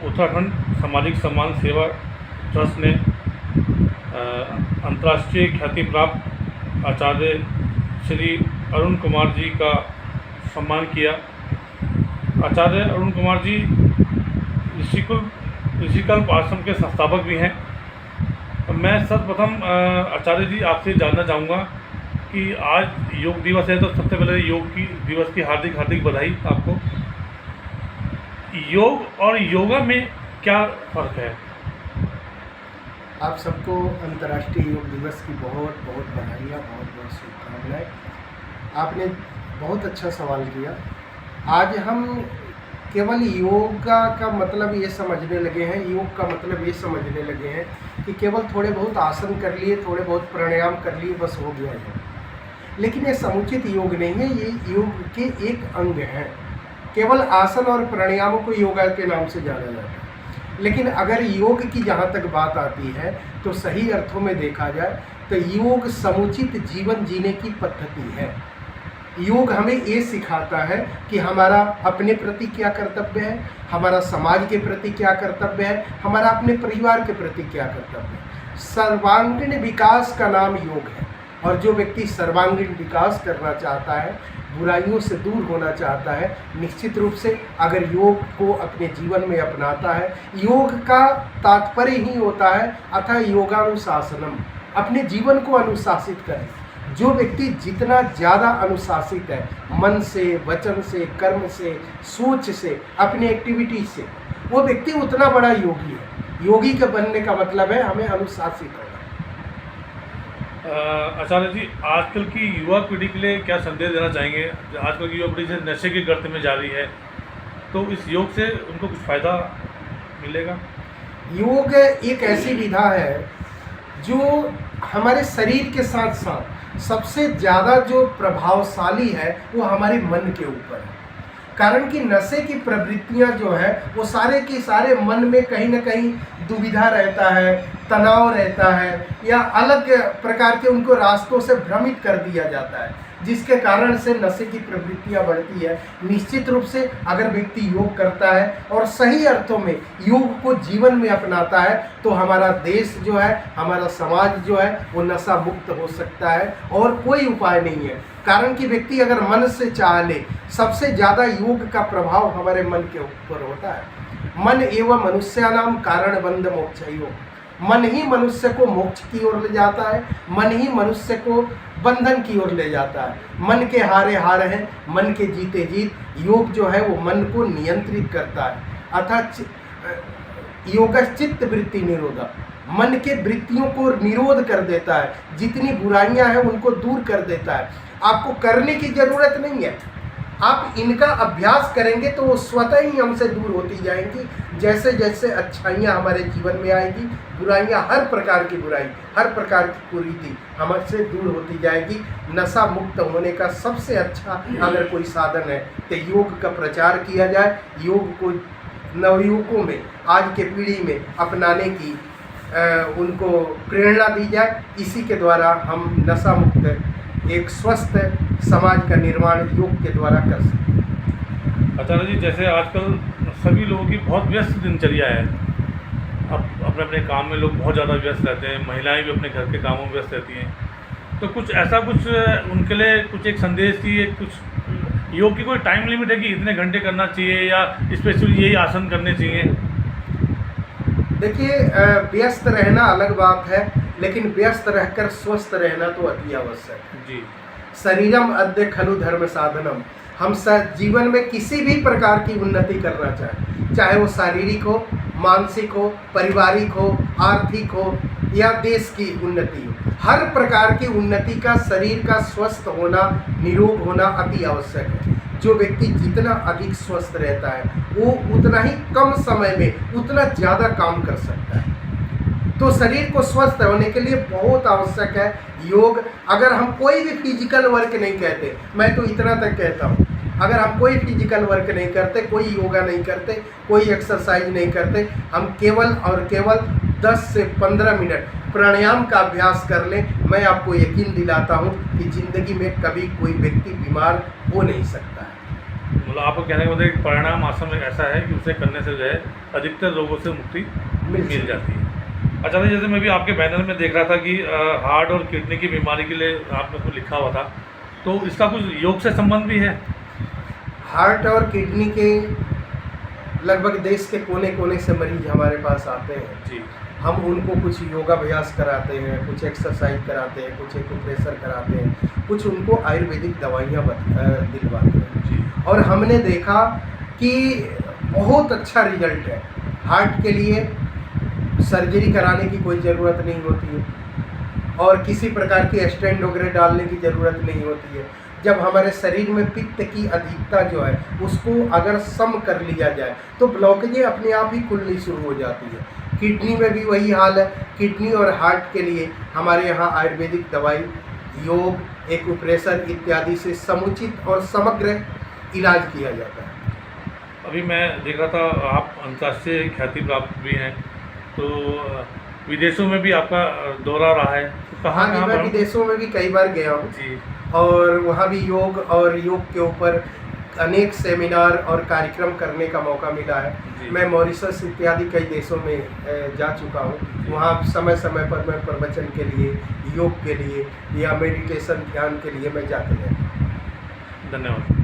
उत्तराखंड सामाजिक सम्मान सेवा ट्रस्ट ने अंतर्राष्ट्रीय ख्याति प्राप्त आचार्य श्री अरुण कुमार जी का सम्मान किया। आचार्य अरुण कुमार जी ऋषिकल्प आश्रम के संस्थापक भी हैं। मैं सर्वप्रथम आचार्य जी आपसे जानना चाहूँगा कि आज योग दिवस है, तो सबसे पहले योग की दिवस की हार्दिक हार्दिक बधाई आपको। योग और योगा में क्या फ़र्क है? आप सबको अंतर्राष्ट्रीय योग दिवस की बहुत बहुत बधाइयाँ, बहुत बहुत शुभकामनाएं। आपने बहुत अच्छा सवाल किया। आज हम केवल योगा का मतलब ये समझने लगे हैं, योग का मतलब ये समझने लगे हैं कि केवल थोड़े बहुत आसन कर लिए, थोड़े बहुत प्राणायाम कर लिए, बस हो गया है। लेकिन ये समुचित योग नहीं है, ये योग के एक अंग हैं। केवल आसन और प्राणायामों को योगा के नाम से जाना जाता है। लेकिन अगर योग की जहाँ तक बात आती है तो सही अर्थों में देखा जाए तो योग समुचित जीवन जीने की पद्धति है। योग हमें ये सिखाता है कि हमारा अपने प्रति क्या कर्तव्य है, हमारा समाज के प्रति क्या कर्तव्य है, हमारा अपने परिवार के प्रति क्या कर्तव्य है। सर्वांगीण विकास का नाम योग है। और जो व्यक्ति सर्वांगीण विकास करना चाहता है, बुराइयों से दूर होना चाहता है, निश्चित रूप से अगर योग को अपने जीवन में अपनाता है, योग का तात्पर्य ही होता है अतः योगानुशासनम, अपने जीवन को अनुशासित करें। जो व्यक्ति जितना ज़्यादा अनुशासित है, मन से, वचन से, कर्म से, सोच से, अपने एक्टिविटी से, वो व्यक्ति उतना बड़ा योगी है। योगी के बनने का मतलब है हमें अनुशासित होना। आचार्य जी, आजकल की युवा पीढ़ी के लिए क्या संदेश देना चाहेंगे? आजकल की युवा पीढ़ी से नशे की गर्त में जा रही है, तो इस योग से उनको कुछ फ़ायदा मिलेगा? योग एक ऐसी विधा है जो हमारे शरीर के साथ साथ सबसे ज़्यादा जो प्रभावशाली है वो हमारे मन के ऊपर है। कारण कि नशे की प्रवृत्तियां जो है वो सारे के सारे मन में कहीं ना कहीं दुविधा रहता है, तनाव रहता है, या अलग प्रकार के उनको रास्तों से भ्रमित कर दिया जाता है, जिसके कारण से नशे की प्रवृत्तियां बढ़ती है। निश्चित रूप से अगर व्यक्ति योग करता है और सही अर्थों में योग को जीवन में अपनाता है तो हमारा देश जो है, हमारा समाज जो है वो नशा मुक्त हो सकता है और कोई उपाय नहीं है। कारण कि व्यक्ति अगर मन से चाह ले, सबसे ज़्यादा योग का प्रभाव हमारे मन के ऊपर होता है। मन एवं मनुष्यानाम कारण बंध मोक्षयो, मन ही मनुष्य को मोक्ष की ओर ले जाता है, मन ही मनुष्य को बंधन की ओर ले जाता है। मन के हारे हार हैं, मन के जीते जीत। योग जो है वो मन को नियंत्रित करता है। अर्थात योग चित्त वृत्ति निरोधा, मन के वृत्तियों को निरोध कर देता है, जितनी बुराइयां हैं उनको दूर कर देता है। आपको करने की जरूरत नहीं है, आप इनका अभ्यास करेंगे तो वो स्वतः ही हमसे दूर होती जाएंगी। जैसे जैसे अच्छाइयाँ हमारे जीवन में आएगी, बुराइयाँ, हर प्रकार की बुराई, हर प्रकार की कुरीति हमसे दूर होती जाएगी। नशा मुक्त होने का सबसे अच्छा अगर कोई साधन है तो योग का प्रचार किया जाए, योग को नवयुवकों में, आज के पीढ़ी में अपनाने की उनको प्रेरणा दी जाए। इसी के द्वारा हम नशा मुक्त एक स्वस्थ समाज का निर्माण योग के द्वारा कर सकते हैं। आचार्य जी, जैसे आजकल सभी लोगों की बहुत व्यस्त दिनचर्या है, अब अपने अपने काम में लोग बहुत ज़्यादा व्यस्त रहते हैं, महिलाएं भी अपने घर के कामों में व्यस्त रहती हैं, तो कुछ ऐसा कुछ उनके लिए कुछ एक संदेश चाहिए, कुछ योग की कोई टाइम लिमिट है कि इतने घंटे करना चाहिए या स्पेशली यही आसन करने चाहिए? देखिए, व्यस्त रहना अलग बात है, लेकिन व्यस्त रहकर स्वस्थ रहना तो अति आवश्यक है जी। शरीरम अद्य खलु धर्म साधनम। हम जीवन में किसी भी प्रकार की उन्नति करना चाहें, चाहे वो शारीरिक हो, मानसिक हो, पारिवारिक हो, आर्थिक हो या देश की उन्नति हो, हर प्रकार की उन्नति का शरीर का स्वस्थ होना, निरोग होना अति आवश्यक है। जो व्यक्ति जितना अधिक स्वस्थ रहता है वो उतना ही कम समय में उतना ज़्यादा काम कर सकता है। तो शरीर को स्वस्थ होने के लिए बहुत आवश्यक है योग। अगर हम कोई भी फिजिकल वर्क नहीं करते, मैं तो इतना तक कहता हूँ, अगर हम कोई फिजिकल वर्क नहीं करते, कोई योगा नहीं करते, कोई एक्सरसाइज नहीं करते, हम केवल और केवल 10 से 15 मिनट प्राणायाम का अभ्यास कर लें, मैं आपको यकीन दिलाता हूँ कि ज़िंदगी में कभी कोई व्यक्ति बीमार हो नहीं सकता है। मतलब आपको कहने का मतलब एक प्राणायाम आसन एक ऐसा है कि उसे करने से जो है अधिकतर रोगों से मुक्ति मिल जाती है। अच्छा, तो जैसे मैं भी आपके बैनर में देख रहा था कि हार्ट और किडनी की बीमारी के लिए आपने उसमें लिखा हुआ था, तो इसका कुछ योग से संबंध भी है? हार्ट और किडनी के लगभग देश के कोने कोने से मरीज हमारे पास आते हैं। जी। हम उनको कुछ योगाभ्यास कराते हैं, कुछ एक्सरसाइज कराते हैं, कुछ एक्यूप्रेशर कराते हैं, कुछ उनको आयुर्वेदिक दवाइयाँ दिलवाते हैं। जी। और हमने देखा कि बहुत अच्छा रिजल्ट है। हार्ट के लिए सर्जरी कराने की कोई ज़रूरत नहीं होती है और किसी प्रकार की स्टेंट वगैरह डालने की ज़रूरत नहीं होती है। जब हमारे शरीर में पित्त की अधिकता जो है उसको अगर सम कर लिया जाए तो ब्लॉकेजें अपने आप ही खुलनी शुरू हो जाती है। किडनी में भी वही हाल है। किडनी और हार्ट के लिए हमारे यहाँ आयुर्वेदिक दवाई, योग, एक्यूप्रेशर इत्यादि से समुचित और समग्र इलाज किया जाता है। अभी मैं देख रहा था आप अंतर्राष्ट्रीय ख्याति प्राप्त भी हैं, तो विदेशों में भी आपका दौरा रहा है, तो हाँ जी, कहाँ मैं पर? विदेशों में भी कई बार गया हूँ जी। और वहाँ भी योग और योग के ऊपर अनेक सेमिनार और कार्यक्रम करने का मौका मिला है। जी। मैं मॉरिशस इत्यादि कई देशों में जा चुका हूँ। जी। वहाँ समय समय पर मैं प्रवचन के लिए, योग के लिए या मेडिटेशन ध्यान के लिए मैं जाते रहता हूँ। धन्यवाद।